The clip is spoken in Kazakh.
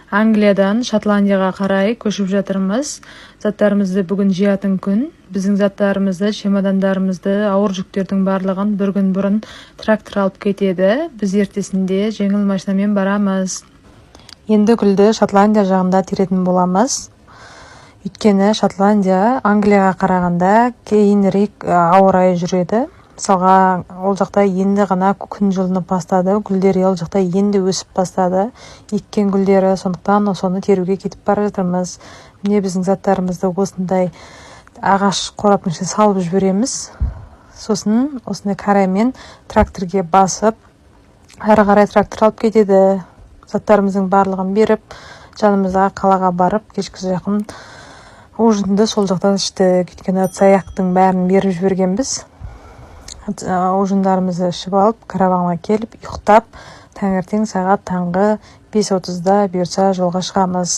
Англиядан Шотландияға қарай көшіп жатырмыз. Заттарымызды бүгін жиятын күн. Біздің заттарымызды, чемодандарымызды, ауыр жүктердің барлығын бір күн бұрын трактор алып кетеді. Біз ертесінде жеңіл машинамен барамыз. Енді гүлді Шотландия жағында теретін боламыз. Өйткені Шотландия Англияға қарағанда кейінірек ауа райы жүреді. Мысалға, ол жақта енді ғана күн жылынып бастады, гүлдері ол жақта енді өсіп бастады. Еккен гүлдері, сондықтан соны теруге кетіп бара жатырмыз. Міне біздің заттарымызды осындай ағаш қораптың ішіне салып жібереміз. Сосын осындай караймен тракторге басып, әрі қарай трактор алып кетеді. Заттарымыздың барлығын беріп, жанымызға қалаға барып, кешкі жақын ужинді сол жақтан іштік. Өйткені ыдыс-аяқтың бәрін беріп жібергенбіз. Ужиндарымызды ішіп алып, караванға келіп, ұйықтап, таңертең сағат таңғы 5:30-да бұйыртса жолға шығамыз.